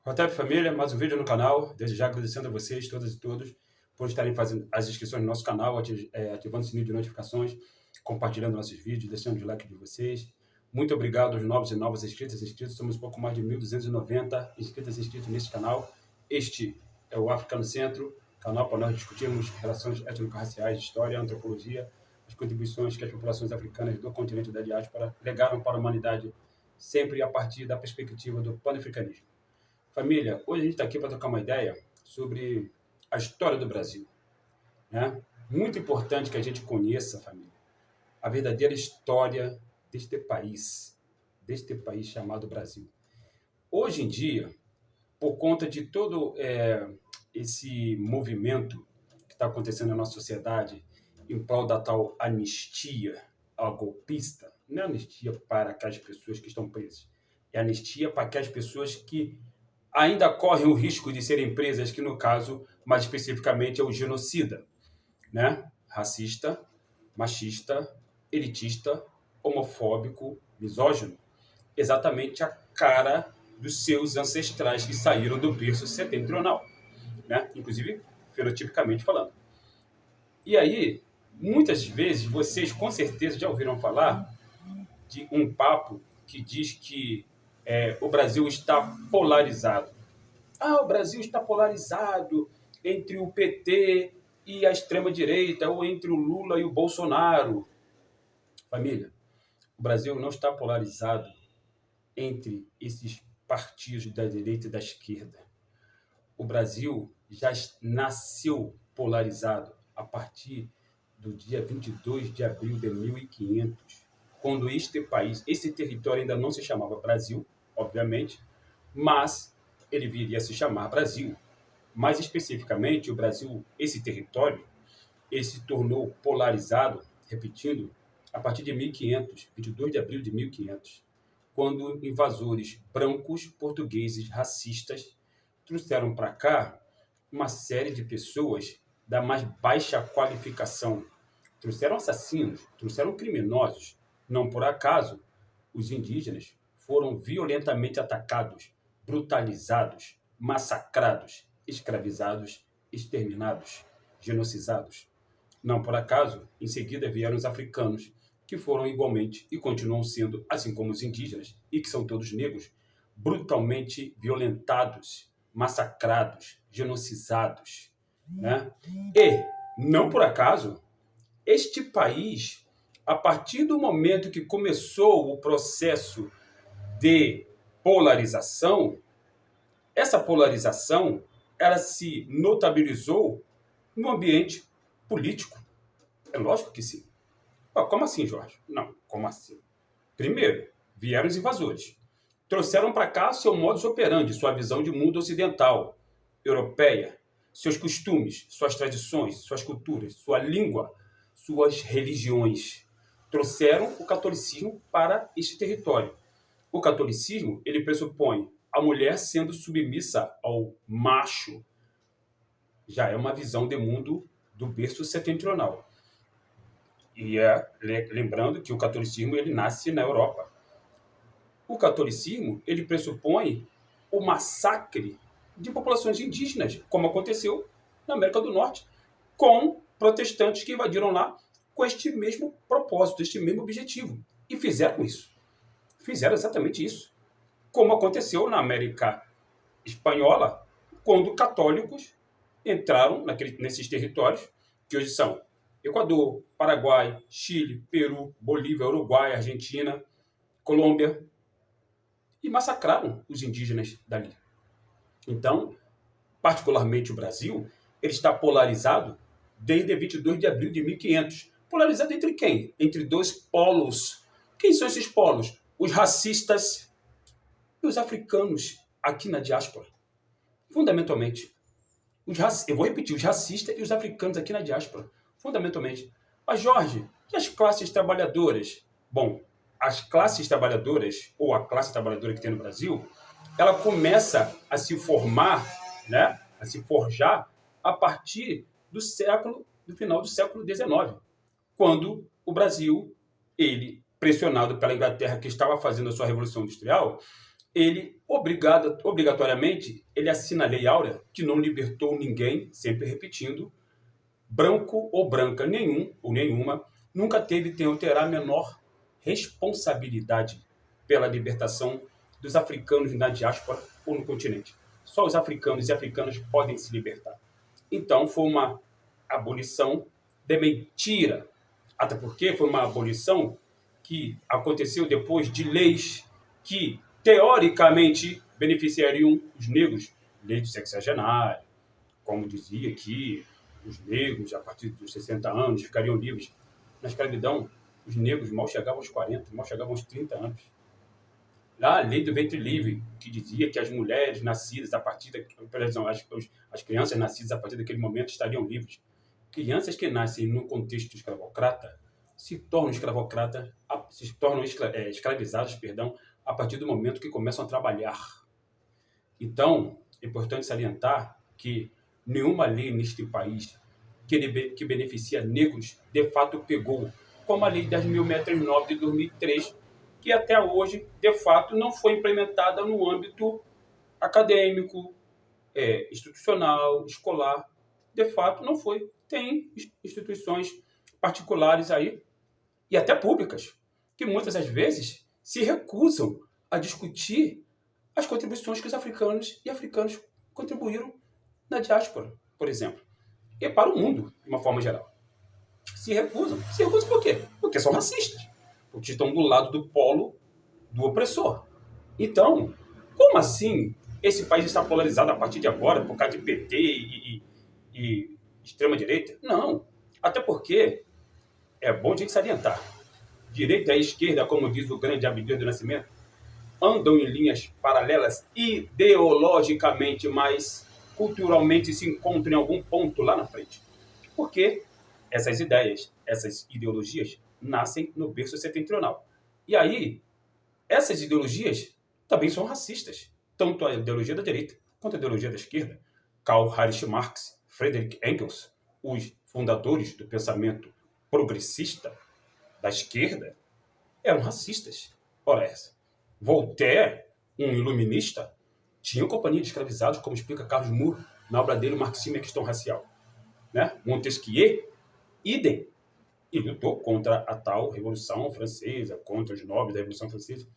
Otávio Família, mais um vídeo no canal. Desde já agradecendo a vocês, todas e todos, por estarem fazendo as inscrições no nosso canal, ativando o sininho de notificações, compartilhando nossos vídeos, deixando o like de vocês. Muito obrigado aos novos e novas inscritas e inscritos. Somos um pouco mais de 1.290 inscritas e inscritos nesse canal. Este é o Africano Centro, canal para nós discutirmos relações étnico-raciais, história, antropologia, as contribuições que as populações africanas do continente da diáspora legaram para a humanidade, sempre a partir da perspectiva do panafricanismo. Família, hoje a gente está aqui para trocar uma ideia sobre a história do Brasil, né? Muito importante que a gente conheça, família, a verdadeira história deste país chamado Brasil. Hoje em dia, por conta de todo esse movimento que está acontecendo na nossa sociedade em prol da tal anistia ao golpista, não é anistia para aquelas pessoas que estão presas, é anistia para aquelas pessoas que ainda correm o risco de serem presas, que no caso, mais especificamente, é o genocida, né? Racista, machista, elitista, homofóbico, misógino. Exatamente a cara dos seus ancestrais que saíram do berço setentrional, né? Inclusive, fenotipicamente falando. E aí, muitas vezes, vocês com certeza já ouviram falar de um papo que diz que o Brasil está polarizado. O Brasil está polarizado entre o PT e a extrema-direita, ou entre o Lula e o Bolsonaro. Família, o Brasil não está polarizado entre esses partidos da direita e da esquerda. O Brasil já nasceu polarizado a partir do dia 22 de abril de 1500, quando este país, esse território ainda não se chamava Brasil, obviamente, mas ele viria a se chamar Brasil. Mais especificamente, o Brasil, esse território, ele se tornou polarizado, repetindo, a partir de 1500, 22 de abril de 1500, quando invasores brancos, portugueses, racistas, trouxeram para cá uma série de pessoas da mais baixa qualificação. Trouxeram assassinos, trouxeram criminosos. Não por acaso, os indígenas foram violentamente atacados, brutalizados, massacrados, escravizados, exterminados, genocidados. Não por acaso, em seguida vieram os africanos, que foram igualmente e continuam sendo, assim como os indígenas, e que são todos negros, brutalmente violentados, massacrados, genocidados, né? E, não por acaso, este país, a partir do momento que começou o processo de polarização, essa polarização ela se notabilizou no ambiente político. É lógico que sim. Como assim, Jorge? Não, como assim? Primeiro, vieram os invasores. Trouxeram para cá seu modus operandi, sua visão de mundo ocidental, europeia, seus costumes, suas tradições, suas culturas, sua língua, suas religiões. Trouxeram o catolicismo para este território. O catolicismo, ele pressupõe a mulher sendo submissa ao macho. Já é uma visão de mundo do berço setentrional. E lembrando que o catolicismo ele nasce na Europa. O catolicismo ele pressupõe o massacre de populações indígenas, como aconteceu na América do Norte, com protestantes que invadiram lá com este mesmo propósito, este mesmo objetivo. E fizeram isso. Fizeram exatamente isso. Como aconteceu na América Espanhola, quando católicos entraram nesses territórios, que hoje são Equador, Paraguai, Chile, Peru, Bolívia, Uruguai, Argentina, Colômbia, e massacraram os indígenas dali. Então, particularmente o Brasil, ele está polarizado desde 22 de abril de 1500. Polarizado entre quem? Entre dois polos. Quem são esses polos? Os racistas e os africanos aqui na diáspora. Fundamentalmente. Eu vou repetir, os racistas e os africanos aqui na diáspora. Fundamentalmente. Mas, Jorge, e as classes trabalhadoras? Bom, as classes trabalhadoras, ou a classe trabalhadora que tem no Brasil, ela começa a se formar, né, a se forjar a partir do final do século XIX, quando o Brasil, ele, pressionado pela Inglaterra, que estava fazendo a sua Revolução Industrial, ele, obrigatoriamente, ele assina a Lei Áurea, que não libertou ninguém, sempre repetindo, branco ou branca nenhum ou nenhuma, nunca teve ou terá a menor responsabilidade pela libertação dos africanos na diáspora ou no continente. Só os africanos e africanas podem se libertar. Então, foi uma abolição de mentira. Até porque foi uma abolição que aconteceu depois de leis que, teoricamente, beneficiariam os negros. Lei do sexagenário, como dizia que os negros, a partir dos 60 anos, ficariam livres. Na escravidão, os negros mal chegavam aos 40, mal chegavam aos 30 anos. Lá, a lei do ventre livre, que dizia que as mulheres nascidas a partir as crianças nascidas a partir daquele momento estariam livres. Crianças que nascem no contexto escravocrata se tornam escravizadas, a partir do momento que começam a trabalhar. Então, é importante salientar que nenhuma lei neste país que beneficia negros de fato pegou, como a Lei 10.009 de 2003, que até hoje, de fato, não foi implementada no âmbito acadêmico, institucional, escolar. De fato, não foi. Tem instituições particulares aí, e até públicas, que muitas das vezes se recusam a discutir as contribuições que os africanos e africanos contribuíram na diáspora, por exemplo, e para o mundo, de uma forma geral. Se recusam. Se recusam por quê? Porque são racistas. Porque estão do lado do polo do opressor. Então, como assim esse país está polarizado a partir de agora por causa de PT e extrema-direita? Não. Até porque é bom a gente salientar. Direita e esquerda, como diz o grande Abdias do Nascimento, andam em linhas paralelas ideologicamente, mas culturalmente se encontram em algum ponto lá na frente. Porque essas ideias, essas ideologias nascem no berço setentrional. E aí, essas ideologias também são racistas. Tanto a ideologia da direita quanto a ideologia da esquerda. Karl Heinrich Marx, Friedrich Engels, os fundadores do pensamento progressista da esquerda, eram racistas. Ora essa. Voltaire, um iluminista, tinha companhia de escravizados, como explica Carlos Moore na obra dele, O Marxismo e a Questão Racial. Né? Montesquieu, idem, e lutou contra a tal Revolução Francesa, contra os nobres da Revolução Francesa.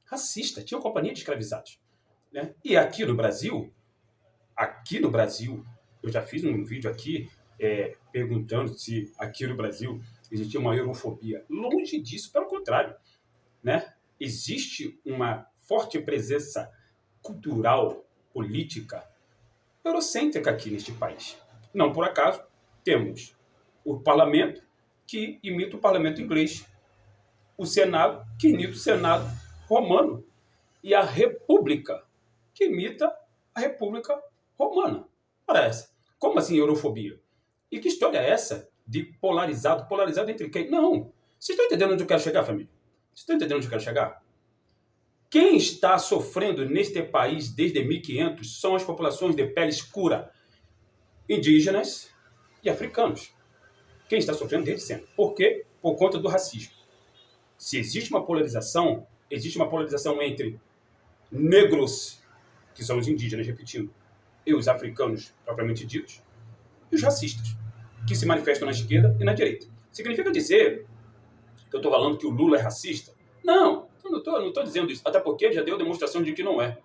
Racista, tinha companhia de escravizados. Né? E aqui no Brasil, eu já fiz um vídeo aqui perguntando se aqui no Brasil existia uma eurofobia. Longe disso, pelo contrário. Né? Existe uma forte presença cultural, política, eurocêntrica aqui neste país. Não por acaso, temos o parlamento, que imita o parlamento inglês, o Senado, que imita o Senado romano, e a República, que imita a República Romana. Ora essa. Como assim eurofobia? E que história é essa de polarizado? Polarizado entre quem? Não. Vocês estão entendendo onde eu quero chegar, família? Vocês estão entendendo onde eu quero chegar? Quem está sofrendo neste país desde 1500 são as populações de pele escura, indígenas e africanos. Quem está sofrendo desde sempre. Por quê? Por conta do racismo. Se existe uma polarização entre negros, que são os indígenas, repetindo, e os africanos propriamente ditos, e os racistas, que se manifestam na esquerda e na direita. Significa dizer que eu estou falando que o Lula é racista? Não, eu não estou dizendo isso. Até porque ele já deu demonstração de que não é.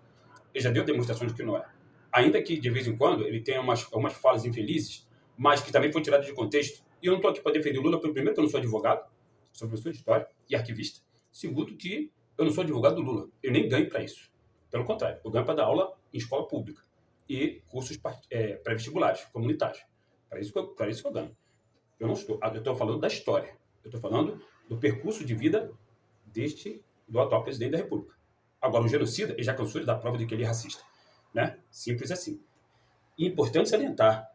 Ele já deu demonstração de que não é. Ainda que, de vez em quando, ele tenha umas falas infelizes, mas que também foi tirado de contexto. E eu não estou aqui para defender o Lula, porque primeiro que eu não sou advogado, sou professor de história e arquivista. Segundo que eu não sou advogado do Lula. Eu nem ganho para isso. Pelo contrário, eu ganho para dar aula em escola pública e cursos pré-vestibulares, comunitários. Para isso que eu ganho. Eu estou falando da história. Eu estou falando do percurso de vida do atual presidente da República. Agora, o genocida, ele já cansou de dar prova de que ele é racista. Né? Simples assim. E importante salientar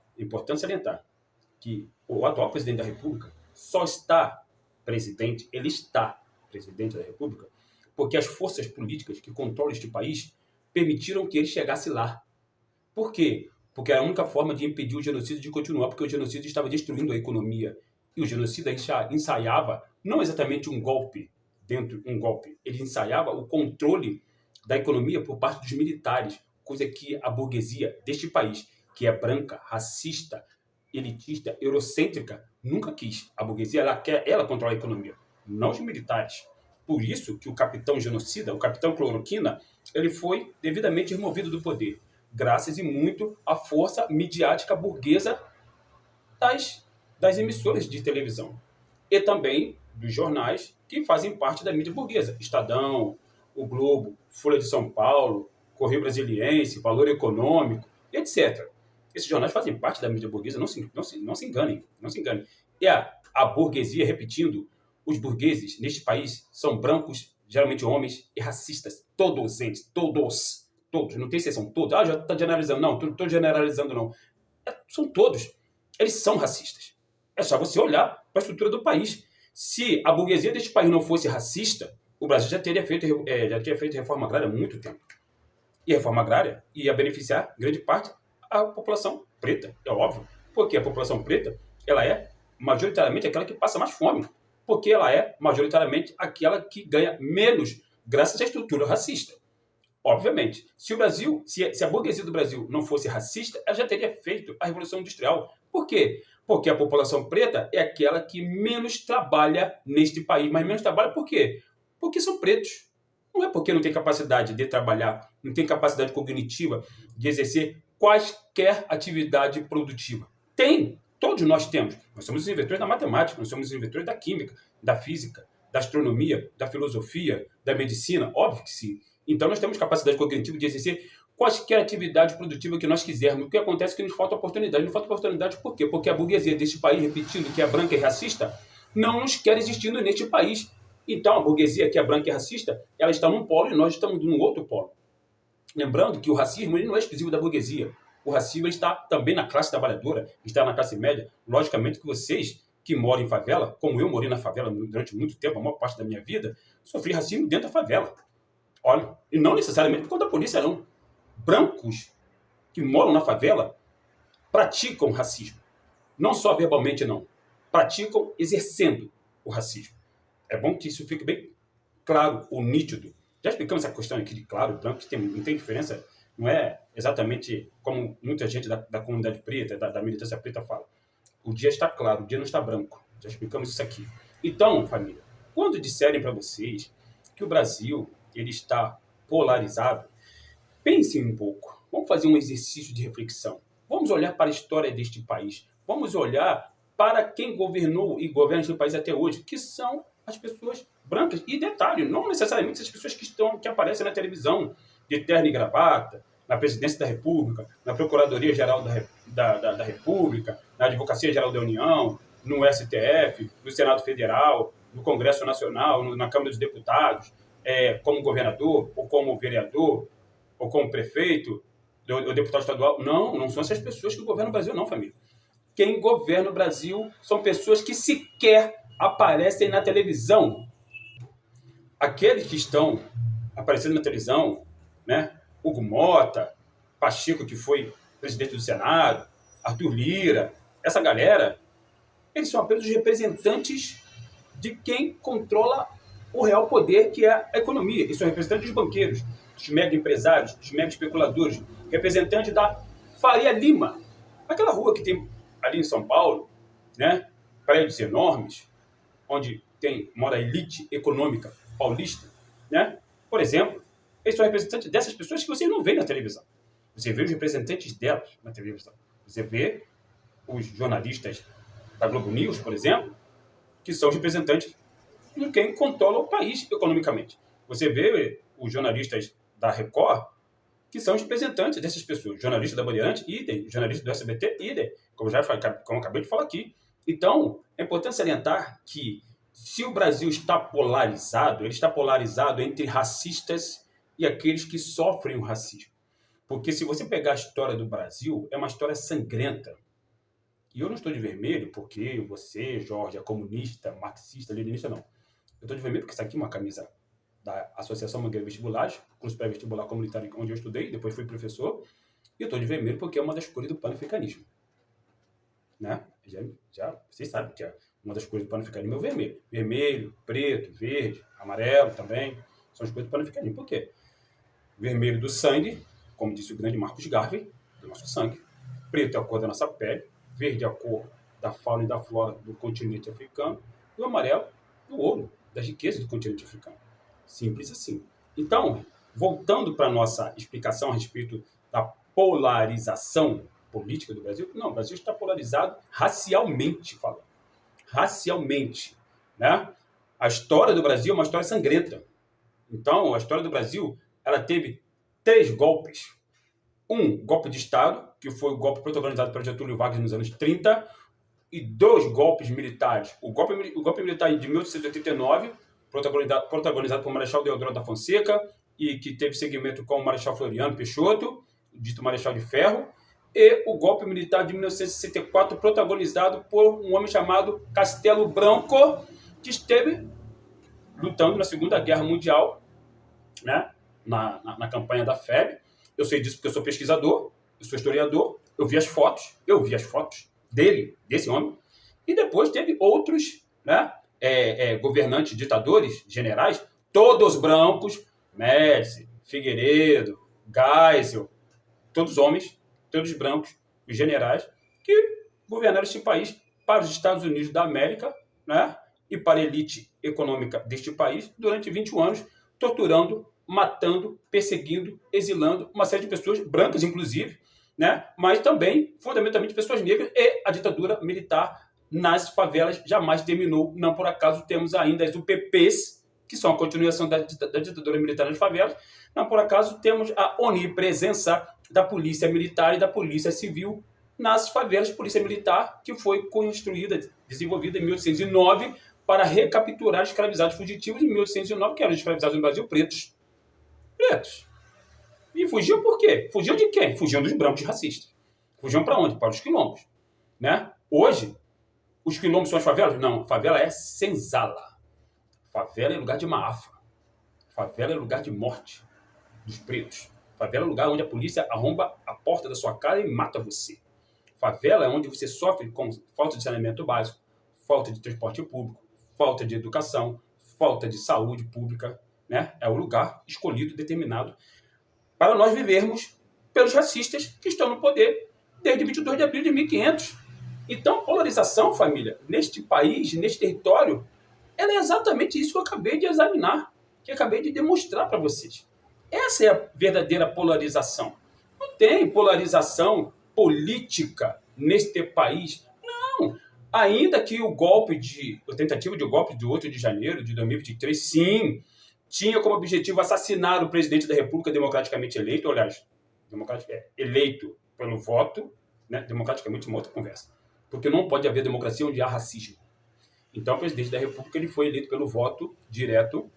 que o atual presidente da República só está presidente, ele está presidente da República, porque as forças políticas que controlam este país permitiram que ele chegasse lá. Por quê? Porque era a única forma de impedir o genocídio de continuar, porque o genocídio estava destruindo a economia. E o genocida ensaiava não exatamente um golpe, ele ensaiava o controle da economia por parte dos militares, coisa que a burguesia deste país, que é branca, racista, elitista, eurocêntrica, nunca quis. A burguesia, ela controla a economia, não os militares. Por isso que o capitão genocida, o capitão cloroquina, ele foi devidamente removido do poder, graças e muito à força midiática burguesa das emissoras de televisão e também dos jornais que fazem parte da mídia burguesa. Estadão, o Globo, Folha de São Paulo, Correio Brasiliense, Valor Econômico, etc. Esses jornais fazem parte da mídia burguesa, não se enganem, não se enganem. E a burguesia, repetindo, os burgueses neste país são brancos, geralmente homens, e racistas. Todos eles, todos, não tem exceção, todos. Já está generalizando, não, estou generalizando, não. São todos. Eles são racistas. É só você olhar para a estrutura do país. Se a burguesia deste país não fosse racista, o Brasil já teria feito reforma agrária há muito tempo. E a reforma agrária ia beneficiar grande parte a população preta, é óbvio. Porque a população preta, ela é majoritariamente aquela que passa mais fome. Porque ela é majoritariamente aquela que ganha menos graças à estrutura racista. Obviamente, se o Brasil, se a burguesia do Brasil não fosse racista, ela já teria feito a Revolução Industrial. Por quê? Porque a população preta é aquela que menos trabalha neste país. Mas menos trabalha por quê? Porque são pretos. Não é porque não tem capacidade de trabalhar, não tem capacidade cognitiva de exercer quaisquer atividade produtiva. Tem, todos nós temos. Nós somos os inventores da matemática, nós somos os inventores da química, da física, da astronomia, da filosofia, da medicina, óbvio que sim. Então nós temos capacidade cognitiva de exercer quaisquer atividade produtiva que nós quisermos. O que acontece é que nos falta oportunidade. Nos falta oportunidade por quê? Porque a burguesia deste país, repetindo que é branca e racista, não nos quer existindo neste país. Então a burguesia que é branca e racista, ela está num polo e nós estamos num outro polo. Lembrando que o racismo ele não é exclusivo da burguesia. O racismo ele está também na classe trabalhadora, está na classe média. Logicamente que vocês que moram em favela, como eu morei na favela durante muito tempo, a maior parte da minha vida, sofri racismo dentro da favela. Olha, e não necessariamente por conta da polícia, não. Brancos que moram na favela praticam racismo. Não só verbalmente, não. Praticam exercendo o racismo. É bom que isso fique bem claro ou nítido. Já explicamos essa questão aqui de claro e branco, que não tem diferença, não é exatamente como muita gente da comunidade preta, da militância preta fala. O dia está claro, o dia não está branco. Já explicamos isso aqui. Então, família, quando disserem para vocês que o Brasil ele está polarizado, pensem um pouco. Vamos fazer um exercício de reflexão. Vamos olhar para a história deste país. Vamos olhar para quem governou e governa este país até hoje, que são as pessoas brancas. E detalhe, não necessariamente as pessoas que aparecem na televisão, de terno e gravata, na presidência da República, na Procuradoria-Geral da República, na Advocacia-Geral da União, no STF, no Senado Federal, no Congresso Nacional, na Câmara dos Deputados, como governador, ou como vereador, ou como prefeito, ou deputado estadual. Não são essas pessoas que governam o Brasil, não, família. Quem governa o Brasil são pessoas que sequer aparecem na televisão. Aqueles que estão aparecendo na televisão, né? Hugo Mota, Pacheco, que foi presidente do Senado, Arthur Lira, essa galera, eles são apenas os representantes de quem controla o real poder, que é a economia. Eles são representantes dos banqueiros, dos mega empresários, dos mega especuladores, representante da Faria Lima, aquela rua que tem ali em São Paulo, né? Prédios enormes, onde mora a elite econômica paulista, né? Por exemplo, eles são representantes dessas pessoas que vocês não veem na televisão. Você vê os representantes delas na televisão. Você vê os jornalistas da Globo News, por exemplo, que são os representantes de quem controla o país economicamente. Você vê os jornalistas da Record, que são os representantes dessas pessoas. Jornalista da Bandeirantes, idem. Jornalista do SBT, idem. Como eu acabei de falar aqui. Então, é importante salientar que se o Brasil está polarizado, ele está polarizado entre racistas e aqueles que sofrem o racismo. Porque se você pegar a história do Brasil, é uma história sangrenta. E eu não estou de vermelho porque você, Jorge, é comunista, marxista, leninista, não. Eu estou de vermelho porque isso aqui é uma camisa da Associação Mangueira Vestibulares, curso pré-vestibular comunitário onde eu estudei, depois fui professor. E eu estou de vermelho porque é uma das cores do panafricanismo. Né? Vocês sabem que uma das cores do panafricanismo é o vermelho. Vermelho, preto, verde, amarelo também. São as cores do panafricanismo. Por quê? vermelho do sangue, como disse o grande Marcos Garvey, do nosso sangue. Preto é a cor da nossa pele. Verde é a cor da fauna e da flora do continente africano. E o amarelo, do ouro, das riquezas do continente africano. Simples assim. Então, voltando para a nossa explicação a respeito da polarização política do Brasil, não, o Brasil está polarizado racialmente falando. Racialmente, né? A história do Brasil é uma história sangrenta. Então, a história do Brasil, ela teve 3 golpes. Um golpe de Estado, que foi o golpe protagonizado por Getúlio Vargas nos anos 30, e 2 golpes militares. O golpe militar de 1889, protagonizado por Marechal Deodoro da Fonseca, e que teve seguimento com o Marechal Floriano Peixoto, dito Marechal de Ferro, e o golpe militar de 1964, protagonizado por um homem chamado Castelo Branco, que esteve lutando na Segunda Guerra Mundial, né, na campanha da FEB. Eu sei disso porque eu sou pesquisador, eu sou historiador, eu vi as fotos dele, desse homem, e depois teve outros, né, governantes, ditadores, generais, todos brancos, Médici, Figueiredo, Geisel, todos homens, todos brancos, os generais, que governaram este país para os Estados Unidos da América, né, e para a elite econômica deste país durante 21 anos, torturando, matando, perseguindo, exilando uma série de pessoas, brancas inclusive, né, mas também, fundamentalmente, pessoas negras, e a ditadura militar nas favelas jamais terminou. Não por acaso temos ainda as UPPs, que são a continuação da ditadura militar nas favelas. Não por acaso temos a onipresença da polícia militar e da polícia civil nas favelas. Polícia militar que foi construída, desenvolvida em 1809 para recapturar escravizados fugitivos em 1809, que eram escravizados no Brasil, pretos. Pretos. E fugiam por quê? Fugiam de quem? Fugiam dos brancos racistas. Fugiam para onde? Para os quilombos. Né? Hoje, os quilombos são as favelas? Não, favela é senzala. Favela é lugar de máfia. Favela é lugar de morte dos pretos. Favela é lugar onde a polícia arromba a porta da sua casa e mata você. Favela é onde você sofre com falta de saneamento básico, falta de transporte público, falta de educação, falta de saúde pública. Né? É o lugar escolhido, determinado, para nós vivermos pelos racistas que estão no poder desde 22 de abril de 1500. Então, polarização, família, neste país, neste território, ela é exatamente isso que eu acabei de examinar, que eu acabei de demonstrar para vocês. Essa é a verdadeira polarização. Não tem polarização política neste país. Não. Ainda que a tentativa de golpe de 8 de janeiro de 2023, sim, tinha como objetivo assassinar o presidente da República democraticamente eleito, aliás, eleito pelo voto, né? Democraticamente é uma outra conversa, porque não pode haver democracia onde há racismo. Então, o presidente da República ele foi eleito pelo voto direto,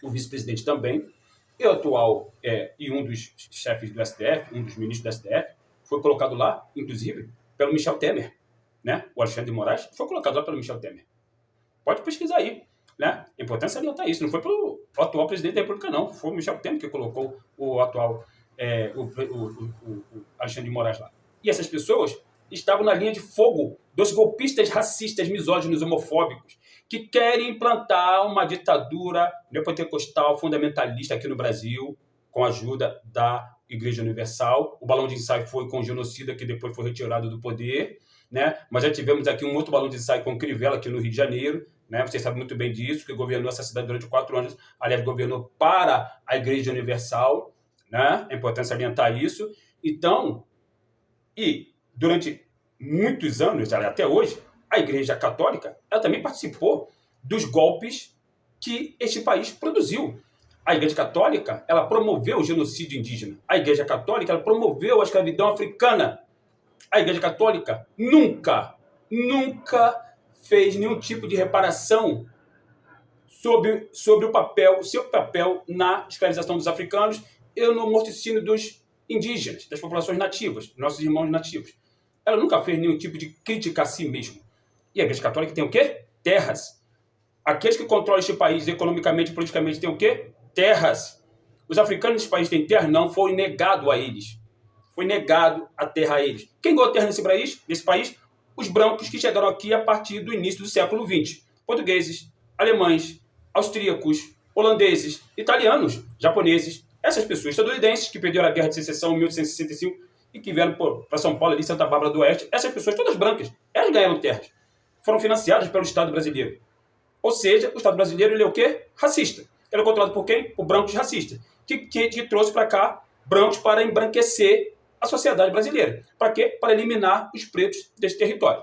o vice-presidente também, e o atual, e um dos chefes do STF, um dos ministros do STF, foi colocado lá, inclusive, pelo Michel Temer. Né? O Alexandre de Moraes foi colocado lá pelo Michel Temer. Pode pesquisar aí. Né? É importante salientar isso. Não foi pelo atual presidente da República, não. Foi o Michel Temer que colocou o atual o Alexandre de Moraes lá. E essas pessoas estavam na linha de fogo dos golpistas racistas, misóginos, homofóbicos, que querem implantar uma ditadura neopentecostal fundamentalista aqui no Brasil, com a ajuda da Igreja Universal. O balão de ensaio foi com o genocida, que depois foi retirado do poder. Né? Mas já tivemos aqui um outro balão de ensaio com o Crivella, aqui no Rio de Janeiro. Né? Vocês sabem muito bem disso, que governou essa cidade durante 4 anos. Aliás, governou para a Igreja Universal. Né? É importante salientar isso. Então, e durante muitos anos, até hoje, a Igreja Católica ela também participou dos golpes que este país produziu. A Igreja Católica ela promoveu o genocídio indígena. A Igreja Católica ela promoveu a escravidão africana. A Igreja Católica nunca fez nenhum tipo de reparação sobre o seu papel na escravização dos africanos e no morticínio dos indígenas, das populações nativas, nossos irmãos nativos. Ela nunca fez nenhum tipo de crítica a si mesma. E a Igreja Católica tem o quê? Terras. Aqueles que controlam este país economicamente e politicamente têm o quê? Terras. Os africanos desse país têm terra? Não, foi negado a eles. Foi negado a terra a eles. Quem ganhou terra nesse país? Os brancos que chegaram aqui a partir do início do século XX. Portugueses, alemães, austríacos, holandeses, italianos, japoneses, Essas pessoas estadunidenses que perderam a Guerra de Secessão em 1865 e que vieram para São Paulo, ali, Santa Bárbara do Oeste, essas pessoas todas brancas, elas ganharam terras. Foram financiadas pelo Estado brasileiro. Ou seja, o Estado brasileiro ele é o quê? Racista. Ele é controlado por quem? Por brancos racistas, que trouxe para cá brancos para embranquecer a sociedade brasileira. Para quê? Para eliminar os pretos desse território.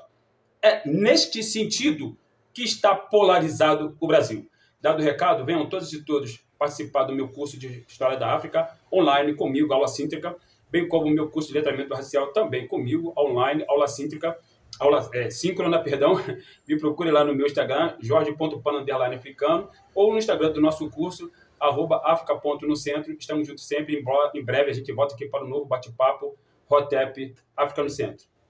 É neste sentido que está polarizado o Brasil. Dado o recado, venham todos e todos participar do meu curso de História da África online comigo, aula síntetica, bem como o meu curso de letramento racial também comigo, online, aula síntetica, síncrona, perdão. Me procure lá no meu Instagram, jorge.pan_africano, ou no Instagram do nosso curso, @africa.nocentro. Estamos juntos sempre. Em breve a gente volta aqui para um novo bate-papo, Hotep África no Centro.